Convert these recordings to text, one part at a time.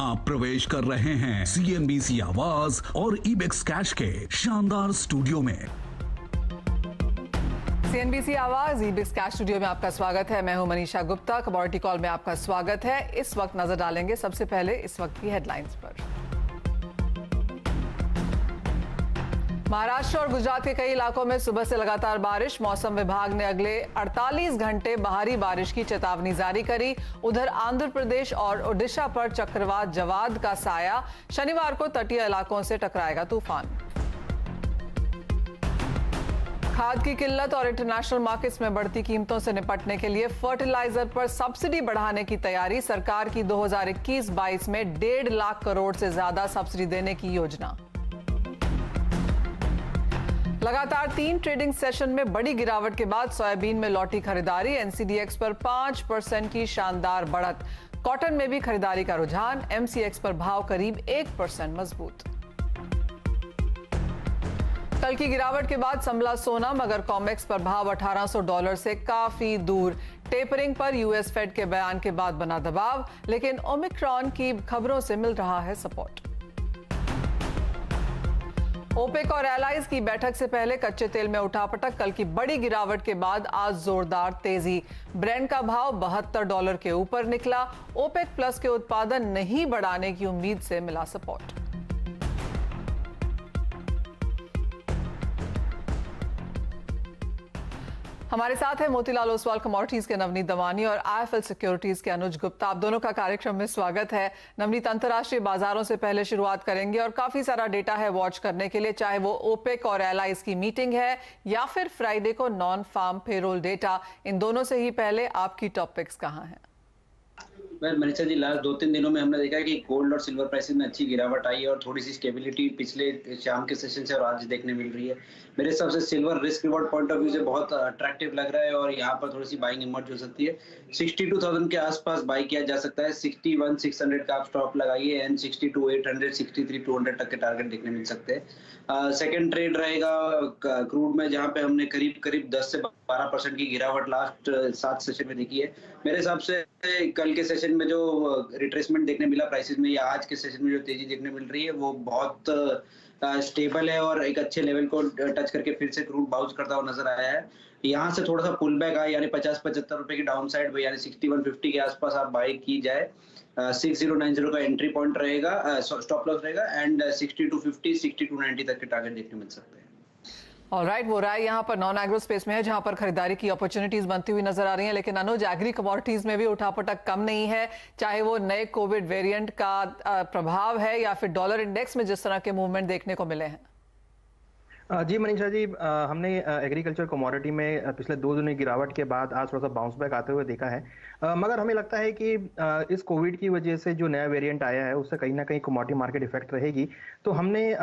आप प्रवेश कर रहे हैं CNBC आवाज और इबेक्स कैश के शानदार स्टूडियो में। CNBC आवाज इबेक्स कैश स्टूडियो में आपका स्वागत है। मैं हूं मनीषा गुप्ता। कमोडिटी कॉल में आपका स्वागत है। इस वक्त नजर डालेंगे सबसे पहले इस वक्त की हेडलाइंस पर। महाराष्ट्र और गुजरात के कई इलाकों में सुबह से लगातार बारिश। मौसम विभाग ने अगले 48 घंटे भारी बारिश की चेतावनी जारी करी। उधर आंध्र प्रदेश और ओडिशा पर चक्रवात जवाद का साया। शनिवार को तटीय इलाकों से टकराएगा तूफान। खाद की किल्लत और इंटरनेशनल मार्केट्स में बढ़ती कीमतों से निपटने के लिए फर्टिलाइजर पर सब्सिडी बढ़ाने की तैयारी। सरकार की 2021-22 में 1.5 लाख करोड़ से ज्यादा सब्सिडी देने की योजना। लगातार 3 ट्रेडिंग सेशन में बड़ी गिरावट के बाद सोयाबीन में लौटी खरीदारी। NCDX पर 5% की शानदार बढ़त। कॉटन में भी खरीदारी का रुझान। MCX पर भाव करीब 1% मजबूत। कल की गिरावट के बाद संभला सोना, मगर कॉमेक्स पर भाव $1800 से काफी दूर। टेपरिंग पर US फेड के बयान के बाद बना दबाव, लेकिन ओमिक्रॉन की खबरों से मिल रहा है सपोर्ट। ओपेक और एलाइज की बैठक से पहले कच्चे तेल में उठापटक। कल की बड़ी गिरावट के बाद आज जोरदार तेजी। ब्रेंट का भाव $72 के ऊपर निकला। ओपेक प्लस के उत्पादन नहीं बढ़ाने की उम्मीद से मिला सपोर्ट। हमारे साथ है मोतीलाल ओसवाल कमोडिटीज के नवनीत दवानी और IIFL सिक्योरिटीज के अनुज गुप्ता। आप दोनों का कार्यक्रम में स्वागत है। नवनीत, अंतर्राष्ट्रीय बाजारों से पहले शुरुआत करेंगे और काफी सारा डेटा है वॉच करने के लिए, चाहे वो ओपेक और एलाइज की मीटिंग है या फिर फ्राइडे को नॉन फार्म पेरोल डेटा। इन दोनों से ही पहले आपकी टॉपिक्स कहाँ हैं? मनीषा जी, लास्ट 2-3 दिनों में हमने देखा है कि गोल्ड और सिल्वर प्राइसेस में अच्छी गिरावट आई है और थोड़ी सी स्टेबिलिटी पिछले शाम के सेशन से और आज देखने मिल रही है। मेरे हिसाब से silver risk reward point of view से बहुत अट्रैक्टिव लग रहा है और यहाँ पर थोड़ी सी बाइंग इमर्ज हो सकती है। 62,000 के आसपास बाई किया जा सकता है। 61,600 का आप स्टॉप लगाइए एंड 62,800, 63,200 तक के टारगेट देखने मिल सकते हैं। सेकेंड ट्रेड रहेगा क्रूड में, जहाँ पे हमने करीब करीब 10 से 12% की गिरावट लास्ट 7 सेशन में देखी है। मेरे हिसाब से कल के सेशन में जो रिट्रेसमेंट देखने मिला प्राइसेस में या आज के सेशन में जो तेजी देखने मिल रही है वो बहुत स्टेबल है और एक अच्छे लेवल को टच करके फिर से क्रूड बाउंस करता हुआ नजर आया है। यहाँ से थोड़ा सा पुल बैक आया, यानी 50-75 रुपए की डाउन साइड, यानी 6150 के आसपास आप बाई की जाए। 6090 का एंट्री पॉइंट रहेगा, स्टॉप लॉस रहेगा एंड 6250, 6290 तक के टारगेट देखने मिल सकते हैं। ऑलराइट, वो राय यहाँ पर नॉन एग्रो स्पेस में है जहां पर खरीदारी की अपॉर्चुनिटीज बनती हुई नजर आ रही हैं, लेकिन अनुज, एग्री कमोडिटीज में भी उठापटक कम नहीं है, चाहे वो नए कोविड वेरिएंट का प्रभाव है या फिर डॉलर इंडेक्स में जिस तरह के मूवमेंट देखने को मिले हैं। जी मनीषा जी, हमने एग्रीकल्चर कमोडिटी में पिछले 2 दिनों की गिरावट के बाद आज थोड़ा सा बाउंस बैक आते हुए देखा है, मगर हमें लगता है कि इस कोविड की वजह से जो नया वेरिएंट आया है उससे कहीं ना कहीं कमोडिटी मार्केट इफेक्ट रहेगी। तो हमने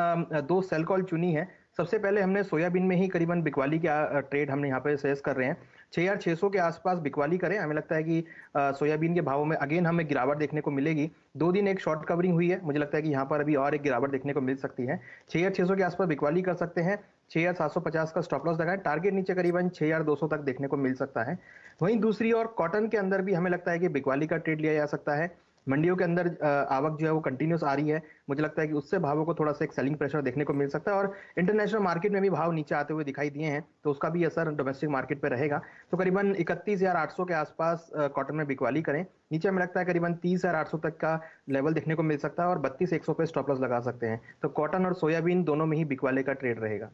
2 सेल कॉल चुनी है। सबसे पहले हमने सोयाबीन में ही करीबन बिकवाली का ट्रेड हमने यहाँ पे सजेस्ट कर रहे हैं। 6,600 के आसपास बिकवाली करें। हमें लगता है कि सोयाबीन के भावों में अगेन हमें गिरावट देखने को मिलेगी। 2 दिन एक शॉर्ट कवरिंग हुई है, मुझे लगता है कि यहाँ पर अभी और एक गिरावट देखने को मिल सकती है। 6,600 के आसपास बिकवाली कर सकते हैं। 6,750 का स्टॉप लॉस लगाएं। टारगेट नीचे करीबन 6,200 तक देखने को मिल सकता है। वहीं दूसरी ओर कॉटन के अंदर भी हमें लगता है कि बिकवाली का ट्रेड लिया जा सकता है। मंडियों के अंदर आवक जो है वो कंटिन्यूस आ रही है, मुझे लगता है कि उससे भावों को थोड़ा सा एक सेलिंग प्रेशर देखने को मिल सकता है और इंटरनेशनल मार्केट में भी भाव नीचे आते हुए दिखाई दिए हैं, तो उसका भी असर डोमेस्टिक मार्केट पे रहेगा। तो करीबन 31,800 के आसपास कॉटन में बिकवाली करें। नीचे हमें लगता है करीबन 30,800 तक का लेवल देखने को मिल सकता है और 32,100 पे स्टॉप लॉस लगा सकते हैं। तो कॉटन और सोयाबीन दोनों में ही बिकवाली का ट्रेड रहेगा।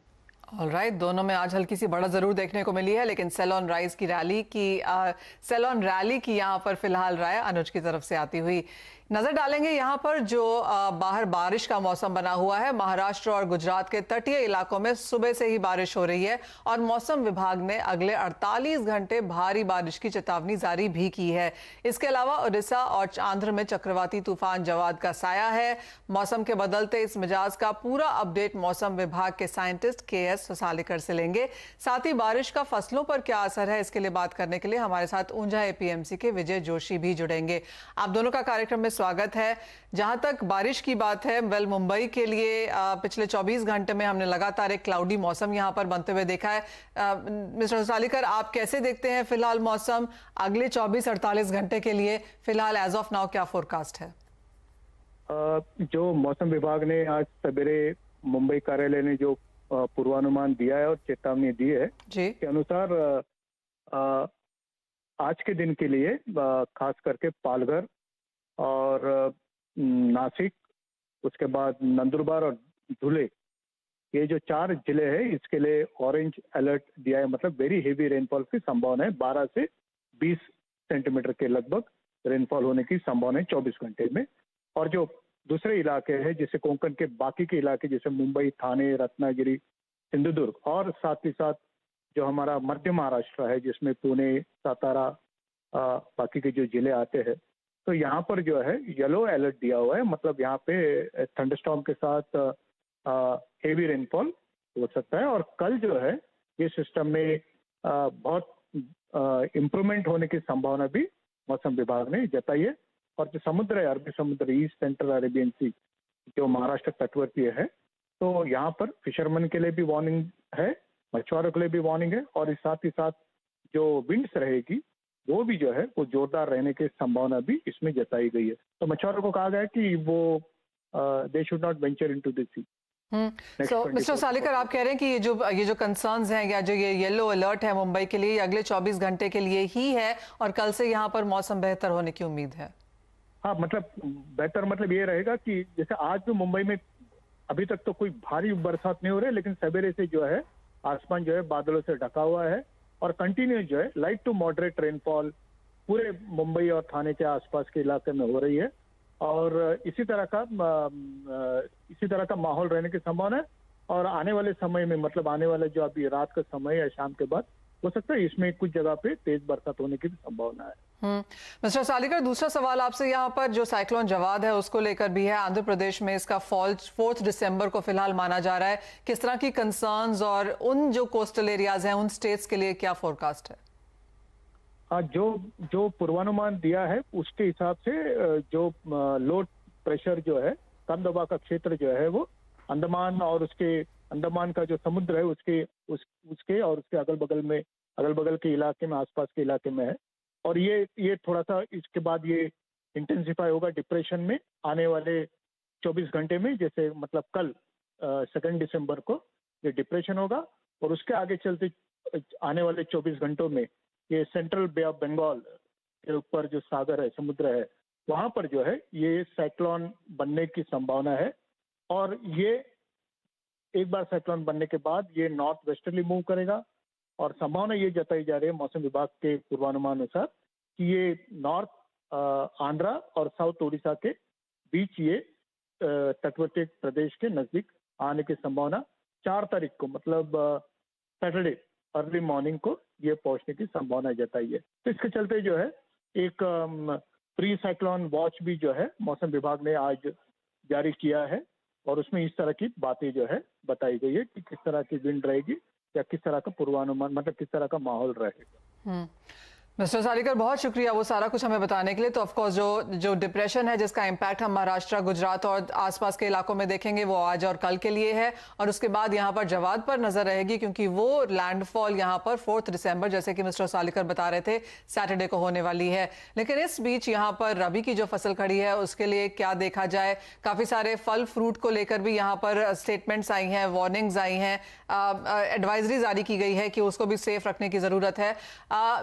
ऑलराइट, दोनों में आज हल्की सी बढ़त जरूर देखने को मिली है, लेकिन सेल ऑन रैली की यहाँ पर फिलहाल राय अनुज की तरफ से आती हुई नजर डालेंगे। यहाँ पर जो बाहर बारिश का मौसम बना हुआ है, महाराष्ट्र और गुजरात के तटीय इलाकों में सुबह से ही बारिश हो रही है और मौसम विभाग ने अगले 48 घंटे भारी बारिश की चेतावनी जारी भी की है। इसके अलावा उड़ीसा और आंध्र में चक्रवाती तूफान जवाद का साया है। मौसम के बदलते इस मिजाज का पूरा अपडेट मौसम विभाग के साइंटिस्ट KS ससालेकर से लेंगे। साथ ही बारिश का फसलों पर क्या असर है, इसके लिए बात करने के लिए हमारे साथ ऊंझा APMC के विजय जोशी भी जुड़ेंगे। आप दोनों का कार्यक्रम में स्वागत है। जहां तक बारिश की बात है, मुंबई के लिए पिछले 24 घंटे में हमने लगातार एक क्लाउडी मौसम यहां पर बनते हुए देखा है। मिस्टर ससालेकर, आप कैसे देखते हैं फिलहाल मौसम अगले 24-48 घंटे के लिए? फिलहाल एज ऑफ नाउ क्या फोरकास्ट है? जो मौसम विभाग ने आज सवेरे मुंबई कार्यालय ने जो पूर्वानुमान दिया है और चेतावनी दी है जी। के अनुसार आज के दिन के लिए खास करके पालघर और नासिक, उसके बाद नंदुरबार और धुले, ये जो 4 जिले हैं इसके लिए ऑरेंज अलर्ट दिया है। मतलब वेरी हेवी रेनफॉल की संभावना है। 12 से 20 सेंटीमीटर के लगभग रेनफॉल होने की संभावना है 24 घंटे में। और जो दूसरे इलाके हैं जैसे कोंकण के बाकी के इलाके जैसे मुंबई, थाने, रत्नागिरी, सिंधुदुर्ग और साथ ही साथ जो हमारा मध्य महाराष्ट्र है जिसमें पुणे, सातारा, बाकी के जो जिले आते हैं, तो यहाँ पर जो है येलो अलर्ट दिया हुआ है। मतलब यहाँ पे थंडरस्टॉर्म के साथ हेवी रेनफॉल हो सकता है। और कल जो है ये सिस्टम में बहुत इम्प्रूवमेंट होने की संभावना भी मौसम विभाग ने जताई है। और जो समुद्र है, अरबी समुद्र, ईस्ट सेंट्रल अरेबियन सी, जो महाराष्ट्र तटवर्तीय है, तो यहाँ पर फिशरमैन के लिए भी वार्निंग है, मछुआरों के लिए भी वार्निंग है। और इस साथ ही साथ जो विंड्स रहेगी वो भी जो है वो जोरदार रहने की संभावना भी इसमें जताई गई है। तो मछुआरों को कहा गया है कि वो they should not venture into the sea. So mister Salikar, आप कह रहे हैं कि ये जो कंसर्न्स हैं या जो ये येलो अलर्ट है मुंबई के लिए, अगले 24 घंटे के लिए ही है और कल से यहाँ पर मौसम बेहतर होने की उम्मीद है? हाँ, मतलब बेहतर मतलब ये रहेगा कि जैसे आज जो मुंबई में अभी तक तो कोई भारी बरसात नहीं हो रही है, लेकिन सवेरे से जो है आसमान जो है बादलों से ढका हुआ है और कंटिन्यू जो है लाइट टू मॉडरेट रेनफॉल पूरे मुंबई और थाने के आसपास के इलाके में हो रही है। और इसी तरह का माहौल रहने की संभावना है। और आने वाले समय में, मतलब आने वाले जो अभी रात का समय या शाम के बाद, हो सकता है इसमें कुछ जगह पे तेज बरसात होने की भी संभावना है। मिस्टर सालिकर, दूसरा सवाल आपसे यहाँ पर जो साइक्लोन जवाद है उसको लेकर भी है। आंध्र प्रदेश में इसका फॉल 4 दिसंबर को फिलहाल माना जा रहा है। किस तरह की कंसर्न्स और उन जो कोस्टल एरियाज हैं उन स्टेट्स के लिए क्या फोरकास्ट है? जो पूर्वानुमान दिया है उसके हिसाब से जो लो प्रेशर जो है, कम दबाव का क्षेत्र जो है वो अंडमान और उसके अंडमान का जो समुद्र है उसके और उसके अगल बगल के इलाके में, आसपास के इलाके में है। और ये थोड़ा सा इसके बाद ये इंटेंसिफाई होगा डिप्रेशन में आने वाले 24 घंटे में। जैसे मतलब कल 2 दिसंबर को ये डिप्रेशन होगा और उसके आगे चलते आने वाले 24 घंटों में ये सेंट्रल बे ऑफ बंगाल के ऊपर जो सागर है, समुद्र है, वहां पर जो है ये साइक्लोन बनने की संभावना है। और ये एक बार साइक्लोन बनने के बाद ये नॉर्थ वेस्टर्ली मूव करेगा और संभावना ये जताई जा रही है मौसम विभाग के पूर्वानुमान अनुसार कि ये नॉर्थ आंध्रा और साउथ उड़ीसा के बीच ये तटवर्ती प्रदेश के नजदीक आने की संभावना 4 तारीख को, मतलब सैटरडे अर्ली मॉर्निंग को ये पहुंचने की संभावना जताई है। तो इसके चलते जो है एक प्री साइक्लोन वॉच भी जो है मौसम विभाग ने आज जारी किया है और उसमें इस तरह की बातें जो है बताई गई है कि किस तरह की विंड रहेगी या किस तरह का पूर्वानुमान, मतलब किस तरह का माहौल रहेगा। मिस्टर सालिकर, बहुत शुक्रिया वो सारा कुछ हमें बताने के लिए। तो ऑफकोर्स जो डिप्रेशन है जिसका इम्पैक्ट हम महाराष्ट्र, गुजरात और आसपास के इलाकों में देखेंगे वो आज और कल के लिए है और उसके बाद यहाँ पर जवाद पर नजर रहेगी क्योंकि वो लैंडफॉल यहाँ पर 4 दिसंबर, जैसे कि मिस्टर सालिकर बता रहे थे, सैटरडे को होने वाली है। लेकिन इस बीच यहाँ पर रबी की जो फसल खड़ी है उसके लिए क्या देखा जाए, काफ़ी सारे फल फ्रूट को लेकर भी यहाँ पर स्टेटमेंट्स आई हैं, वार्निंग्स आई हैं, एडवाइजरी जारी की गई है कि उसको भी सेफ रखने की ज़रूरत है।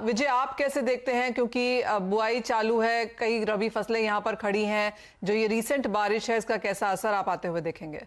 विजय, आप कैसे देखते हैं, क्योंकि बुआई चालू है, कई रबी फसलें यहाँ पर खड़ी हैं, जो ये रीसेंट बारिश है इसका कैसा असर आप आते हुए देखेंगे?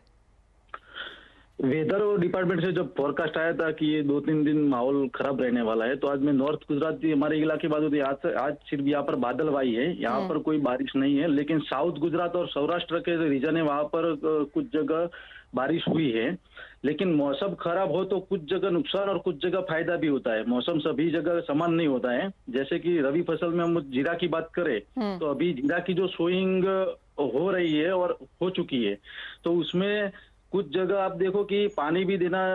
वेदर डिपार्टमेंट से जब फोरकास्ट आया था कि ये 2-3 दिन माहौल खराब रहने वाला है, तो आज मैं नॉर्थ गुजरात हमारे इलाके बात होती है, आज सिर्फ यहाँ पर बादलवाई है, यहाँ पर कोई बारिश नहीं है। लेकिन साउथ गुजरात और सौराष्ट्र के रीजन है वहां पर कुछ जगह बारिश हुई है। लेकिन मौसम खराब हो तो कुछ जगह नुकसान और कुछ जगह फायदा भी होता है। मौसम सभी जगह समान नहीं होता है। जैसे कि रबी फसल में हम जीरा की बात करें तो अभी जीरा की जो सोइंग हो रही है और हो चुकी है, तो उसमें कुछ जगह आप देखो कि पानी भी देना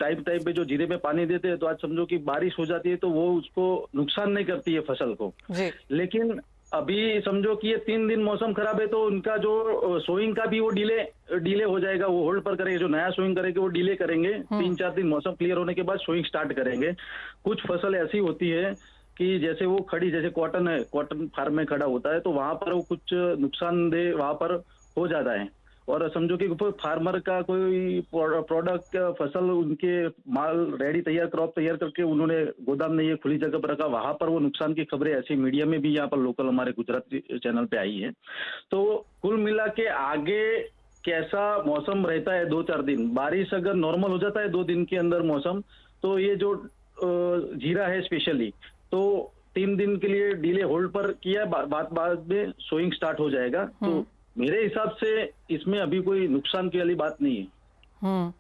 टाइप पे जो जीरे में पानी देते हैं, तो आज समझो कि बारिश हो जाती है तो वो उसको नुकसान नहीं करती है फसल को। लेकिन अभी समझो कि ये 3 दिन मौसम खराब है तो उनका जो सोइंग का भी वो डिले हो जाएगा, वो होल्ड पर करेंगे, जो नया सोइंग करेंगे वो डिले करेंगे। 3-4 दिन मौसम क्लियर होने के बाद सोइंग स्टार्ट करेंगे। कुछ फसल ऐसी होती है कि जैसे वो खड़ी, जैसे कॉटन है, कॉटन फार्म में खड़ा होता है तो वहां पर वो कुछ नुकसानदेह वहां पर हो जाता है। और समझो कि कोई फार्मर का कोई प्रोडक्ट फसल उनके माल रेडी तैयार क्रॉप तैयार करके उन्होंने गोदाम में ये खुली जगह पर रखा, वहां पर वो नुकसान की खबरें ऐसी मीडिया में भी यहाँ पर लोकल हमारे गुजरात चैनल पे आई है। तो कुल मिला के आगे कैसा मौसम रहता है 2-4 दिन, बारिश अगर नॉर्मल हो जाता है 2 दिन के अंदर मौसम, तो ये जो जीरा है स्पेशली, तो 3 दिन के लिए डिले होल्ड पर किया, बाद में सोइंग स्टार्ट हो जाएगा। तो मेरे हिसाब से इसमें अभी कोई नुकसान की वाली बात नहीं है।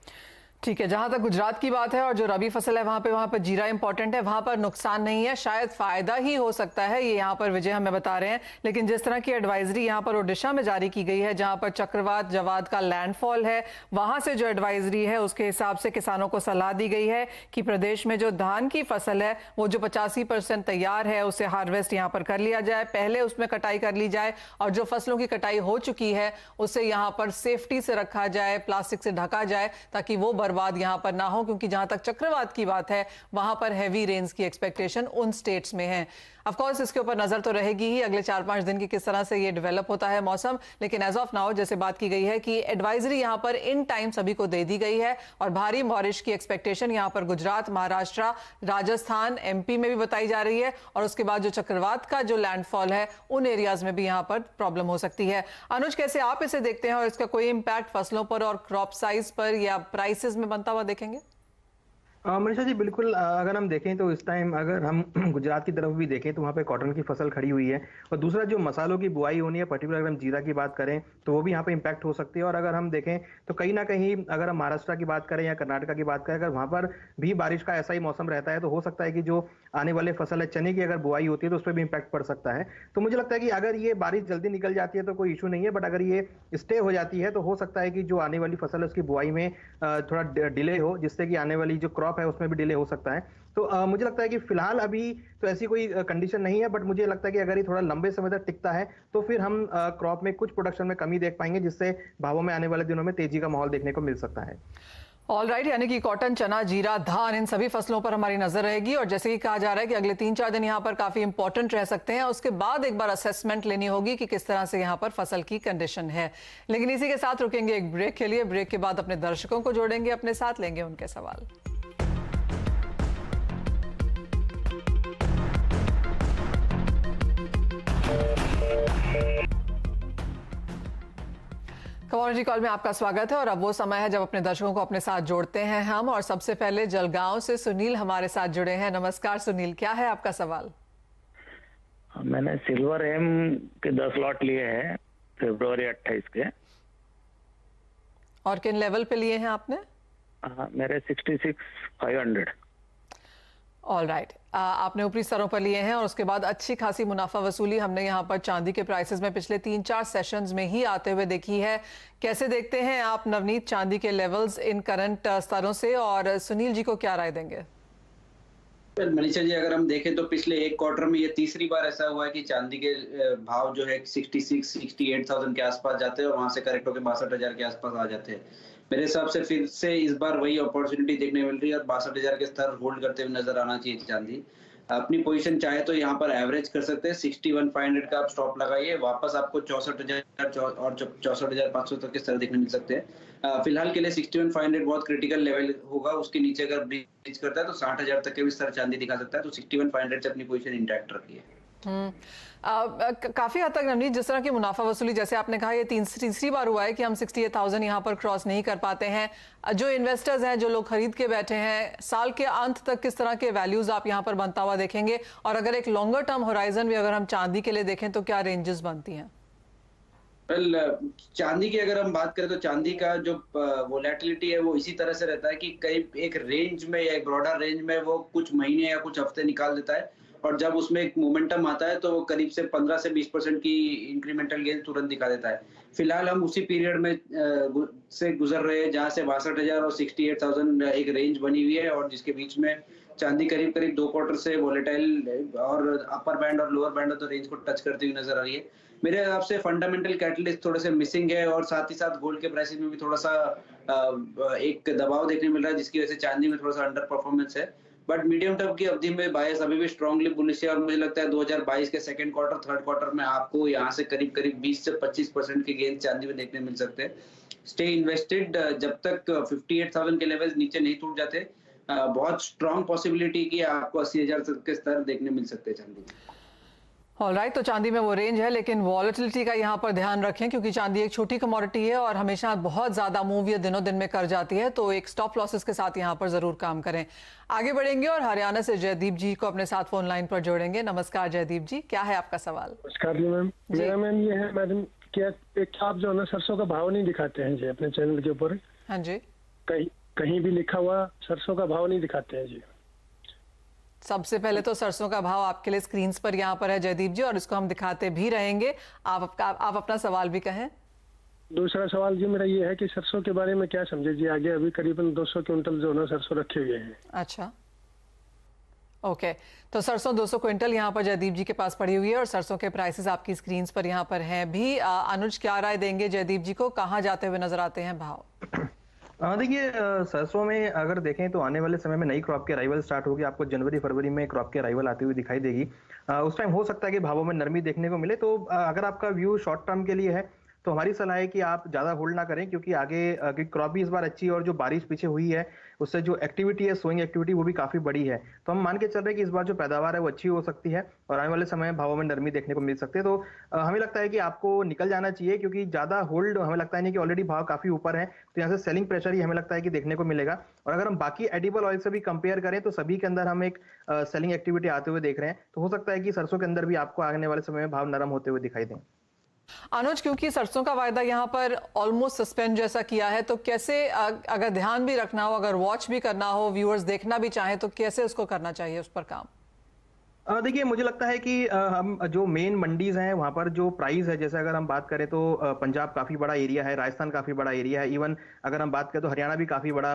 ठीक है, जहां तक गुजरात की बात है और जो रबी फसल है वहां पर जीरा इंपॉर्टेंट है, वहां पर नुकसान नहीं है, शायद फायदा ही हो सकता है, ये यहाँ पर विजय हमें बता रहे हैं। लेकिन जिस तरह की एडवाइजरी यहाँ पर ओडिशा में जारी की गई है, जहां पर चक्रवात जवाद का लैंडफॉल है, वहां से जो एडवाइजरी है उसके हिसाब से किसानों को सलाह दी गई है कि प्रदेश में जो धान की फसल है वो जो 85% तैयार है उसे हार्वेस्ट यहाँ पर कर लिया जाए, पहले उसमें कटाई कर ली जाए, और जो फसलों की कटाई हो चुकी है उसे यहाँ पर सेफ्टी से रखा जाए, प्लास्टिक से ढका जाए, ताकि वो बर्बाद यहां पर ना हो। क्योंकि जहां तक चक्रवात की बात है वहां पर हैवी रेन्स की एक्सपेक्टेशन उन स्टेट्स में है। ऑफ कोर्स इसके ऊपर नजर तो रहेगी ही अगले 4-5 दिन की, किस तरह से ये डेवलप होता है मौसम। लेकिन एज ऑफ नाउ जैसे बात की गई है कि एडवाइजरी यहां पर इन टाइम सभी को दे दी गई है, और भारी बारिश की एक्सपेक्टेशन यहां पर गुजरात, महाराष्ट्र, राजस्थान, एमपी में भी बताई जा रही है। और उसके बाद जो चक्रवात का जो लैंडफॉल है उन एरियाज में भी यहां पर प्रॉब्लम हो सकती है। अनुज, कैसे आप इसे देखते हैं और इसका कोई इंपैक्ट फसलों पर और क्रॉप साइज पर या प्राइसेस में बनता हुआ देखेंगे? मनीषा जी बिल्कुल, अगर हम देखें तो इस टाइम अगर हम गुजरात की तरफ भी देखें तो वहाँ पे कॉटन की फसल खड़ी हुई है, और दूसरा जो मसालों की बुआई होनी है, पर्टिकुलर अगर हम जीरा की बात करें तो वो भी यहाँ पे इम्पैक्ट हो सकती है। और अगर हम देखें तो कहीं ना कहीं अगर हम महाराष्ट्र की बात करें या कर्नाटका की बात करें, अगर वहाँ पर भी बारिश का ऐसा ही मौसम रहता है तो हो सकता है कि जो आने वाले फसल है चने की अगर बुआई होती है तो उस पर भी इम्पैक्ट पड़ सकता है। तो मुझे लगता है कि अगर ये बारिश जल्दी निकल जाती है तो कोई इशू नहीं है, बट अगर ये स्टे हो जाती है तो हो सकता है कि जो आने वाली फसल है उसकी बुआई में थोड़ा डिले हो, जिससे कि आने वाली जो क्रॉप है उसमें भी डिले हो सकता है। तो मुझे लगता है कि फिलहाल अभी तो ऐसी कोई कंडीशन नहीं है, बट मुझे लगता है कि अगर ये थोड़ा लंबे समय तक टिकता है तो फिर हम क्रॉप में कुछ प्रोडक्शन में कमी देख पाएंगे, जिससे भावों में आने वाले दिनों में तेजी का माहौल देखने को मिल सकता है। ऑल राइट, यानी कि कॉटन, चना, जीरा, धान, इन सभी फसलों पर हमारी नजर रहेगी। और जैसे कि कहा जा रहा है कि अगले 3-4 दिन यहाँ पर काफी इंपॉर्टेंट रह सकते हैं, उसके बाद एक बार असेसमेंट लेनी होगी कि किस तरह से यहाँ पर फसल की कंडीशन है। लेकिन इसी के साथ रुकेंगे एक ब्रेक के लिए। ब्रेक के बाद अपने दर्शकों को जोड़ेंगे अपने साथ, लेंगे उनके सवाल। कमोडिटी कॉल में आपका स्वागत है, और अब वो समय है जब अपने दर्शकों को अपने साथ जोड़ते हैं हम। और सबसे पहले जलगांव से सुनील हमारे साथ जुड़े हैं। नमस्कार सुनील, क्या है आपका सवाल? मैंने सिल्वर एम के 10 लॉट लिए हैं फरवरी 28 के। और किन लेवल पे लिए हैं आपने? मेरे 66,500। ऑल राइट, आपने ऊपरी स्तरों पर लिए हैं और उसके बाद अच्छी खासी मुनाफा वसूली हमने यहाँ पर चांदी के प्राइसेस में पिछले 3-4 सेशंस में ही आते हुए देखी है। कैसे देखते हैं आप नवनीत चांदी के लेवल्स इन करंट स्तरों से, और सुनील जी को क्या राय देंगे? मनीषा जी, अगर हम देखें तो पिछले एक क्वार्टर में ये तीसरी बार ऐसा हुआ है कि चांदी के भाव जो है 66-68,000 के आसपास जाते हैं और वहां से करेक्ट होकर 62,000 के आसपास आ जाते हैं। मेरे हिसाब से फिर से इस बार वही अपॉर्चुनिटी देखने मिल रही है और 62,000 के स्तर होल्ड करते हुए नजर आना चाहिए चांदी। अपनी पोजीशन चाहे तो यहाँ पर एवरेज कर सकते हैं, 61,500 का आप स्टॉप लगाइए, वापस आपको 64,000 और 64,500 तक के स्तर देखने मिल सकते हैं। फिलहाल के लिए 61,500 बहुत क्रिटिकल लेवल होगा, उसके नीचे अगर ब्रीच करता है तो 60,000 तक के भी स्तर चांदी दिखा सकता है। तो 61,500 से अपनी पोजीशन इंटैक्ट रखिए। काफी हद तक नवनीत, जिस तरह की मुनाफा वसूली जैसे आपने कहा, ये तीसरी बार हुआ है कि हम 68,000 यहाँ पर क्रॉस नहीं कर पाते हैं। जो इन्वेस्टर्स हैं, जो लोग खरीद के बैठे हैं, साल के अंत तक किस तरह के वैल्यूज आप यहाँ पर बनता हुआ देखेंगे? और अगर एक लॉन्गर टर्म होराइजन भी अगर हम चांदी के लिए देखें तो क्या रेंजेस बनती हैं? चांदी की अगर हम बात करें तो चांदी का जो वोलेटिलिटी है वो इसी तरह से रहता है कि कई एक रेंज में या एक ब्रॉडर रेंज में वो कुछ महीने या कुछ हफ्ते निकाल देता है, और जब उसमें एक मोमेंटम आता है तो वो करीब से 15 से 20% की इंक्रीमेंटल गेन तुरंत दिखा देता है। फिलहाल हम उसी पीरियड में से गुजर रहे हैं जहां से 62,000 और 68,000 एक रेंज बनी हुई है, और जिसके बीच में चांदी करीब 2 क्वार्टर से वोलेटाइल और अपर बैंड और लोअर बैंड तो रेंज को टच करती हुई नजर आ रही है। मेरे हिसाब से फंडामेंटल कैटलिस्ट थोड़े से मिसिंग है, और साथ ही साथ गोल्ड के प्राइसेस में भी थोड़ा सा एक दबाव देखने मिल रहा है, जिसकी वजह से चांदी में थोड़ा सा अंडर परफॉर्मेंस है। बट मीडियम टर्म की अवधि में बायर्स अभी भी स्ट्रांगली बुलिश है और मुझे लगता है 2022 के सेकंड क्वार्टर थर्ड क्वार्टर में आपको यहाँ से करीब करीब 20 से 25% के गेन चांदी में देखने मिल सकते हैं। स्टे इन्वेस्टेड जब तक 58,000 के लेवल्स नीचे नहीं टूट जाते, बहुत स्ट्रांग पॉसिबिलिटी की आपको 80,000 के स्तर देखने मिल सकते हैं चांदी में। ऑलराइट, तो चांदी में वो रेंज है, लेकिन वॉलेटिलिटी का यहाँ पर ध्यान रखें क्योंकि चांदी एक छोटी कमोडिटी है और हमेशा बहुत ज्यादा मूव ये दिनों दिन में कर जाती है, तो एक स्टॉप लॉसेस के साथ यहाँ पर जरूर काम करें। आगे बढ़ेंगे और हरियाणा से जयदीप जी को अपने साथ फोन लाइन पर जोड़ेंगे। नमस्कार जयदीप जी, क्या है आपका सवाल? नमस्कार जी मैम, मेरा मैम ये है मैडम, क्या एक आप जो है ना सरसों का भाव नहीं दिखाते हैं जी अपने चैनल के ऊपर? हाँ जी, कहीं भी लिखा हुआ सरसों का भाव नहीं दिखाते हैं जी। सबसे पहले तो सरसों का भाव आपके लिए स्क्रीन पर यहाँ पर है जयदीप जी, और इसको हम दिखाते भी रहेंगे। आप अपना सवाल भी कहें। दूसरा सवाल जी मेरा ये है कि सरसों के बारे में क्या समझे जी, आगे अभी करीबन 200 क्विंटल जो है ना सरसों रखे हुए हैं। अच्छा, ओके, तो सरसों 200 क्विंटल यहाँ पर जयदीप जी के पास पड़ी हुई है और सरसों के प्राइसेस आपकी स्क्रीन पर यहाँ पर हैं भी। अनुज क्या राय देंगे जयदीप जी को, कहाँ जाते हुए नजर आते हैं भाव? देखिए, सरसों में अगर देखें तो आने वाले समय में नई क्रॉप के अराइवल स्टार्ट होगी। आपको जनवरी फरवरी में क्रॉप के अराइवल आती हुई दिखाई देगी। उस टाइम हो सकता है कि भावों में नरमी देखने को मिले। तो अगर आपका व्यू शॉर्ट टर्म के लिए है तो हमारी सलाह है कि आप ज़्यादा होल्ड ना करें, क्योंकि आगे क्रॉप भी इस बार अच्छी है और जो बारिश पीछे हुई है उससे जो एक्टिविटी है, सोइंग एक्टिविटी, वो भी काफ़ी बड़ी है। तो हम मान के चल रहे हैं कि इस बार जो पैदावार है वो अच्छी हो सकती है और आने वाले समय में भावों में नरमी देखने को मिल सकती है। तो हमें लगता है कि आपको निकल जाना चाहिए, क्योंकि ज़्यादा होल्ड हमें लगता है नहीं कि ऑलरेडी भाव काफ़ी ऊपर है, तो यहाँ से सेलिंग प्रेशर ही हमें लगता है कि देखने को मिलेगा। और अगर हम बाकी एडिबल ऑयल से भी कंपेयर करें तो सभी के अंदर हम एक सेलिंग एक्टिविटी आते हुए देख रहे हैं। तो हो सकता है कि सरसों के अंदर भी आपको आने वाले समय में भाव नरम होते हुए दिखाई दें। अनुज, क्योंकि सरसों का वायदा यहाँ पर ऑलमोस्ट सस्पेंड जैसा किया है, तो कैसे अगर ध्यान भी रखना हो, अगर वॉच भी करना हो, व्यूअर्स देखना भी चाहें, तो कैसे उसको करना चाहिए उस पर काम? देखिए, मुझे लगता है कि हम जो मेन मंडीज हैं वहाँ पर जो प्राइस है, जैसे अगर हम बात करें तो पंजाब काफ़ी बड़ा एरिया है, राजस्थान काफ़ी बड़ा एरिया है, इवन अगर हम बात करें तो हरियाणा भी काफ़ी बड़ा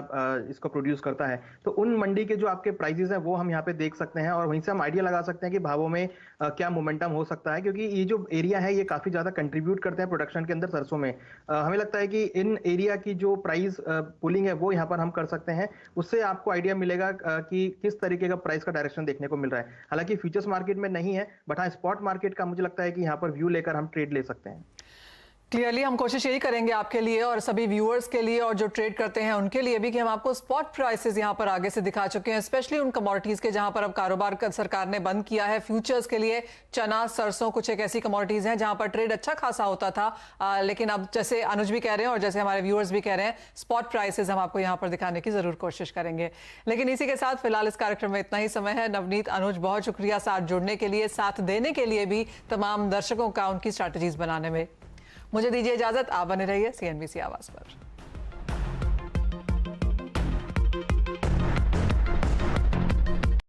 इसको प्रोड्यूस करता है। तो उन मंडी के जो आपके प्राइसेस हैं वो हम यहाँ पे देख सकते हैं और वहीं से हम आइडिया लगा सकते हैं कि भावों में क्या मोमेंटम हो सकता है, क्योंकि ये जो एरिया है ये काफ़ी ज़्यादा कंट्रीब्यूट करते हैं प्रोडक्शन के अंदर सरसों में। हमें लगता है कि इन एरिया की जो प्राइस पुलिंग है वो यहाँ पर हम कर सकते हैं। उससे आपको आइडिया मिलेगा कि किस तरीके का प्राइस का डायरेक्शन देखने को मिल रहा है। हालांकि फ्यूचर्स मार्केट में नहीं है, बट हाँ स्पॉट मार्केट का मुझे लगता है कि यहाँ पर व्यू लेकर हम ट्रेड ले सकते हैं। क्लियरली हम कोशिश यही करेंगे आपके लिए और सभी व्यूअर्स के लिए और जो ट्रेड करते हैं उनके लिए भी कि हम आपको स्पॉट प्राइसेस यहां पर आगे से दिखा चुके हैं, स्पेशली उन कमोडिटीज के जहां पर अब कारोबार सरकार ने बंद किया है। फ्यूचर्स के लिए चना, सरसों कुछ एक ऐसी कमोडिटीज हैं जहां पर ट्रेड अच्छा खासा होता था, लेकिन अब जैसे अनुज भी कह रहे हैं और जैसे हमारे व्यूअर्स भी कह रहे हैं, स्पॉट प्राइसेस हम आपको यहाँ पर दिखाने की जरूर कोशिश करेंगे। लेकिन इसी के साथ फिलहाल इस कार्यक्रम में इतना ही समय है। नवनीत, अनुज, बहुत शुक्रिया साथ जुड़ने के लिए, साथ देने के लिए भी तमाम दर्शकों का उनकी स्ट्रैटेजीज बनाने में। मुझे दीजिए इजाजत, आप बने रहिए CNBC आवाज पर।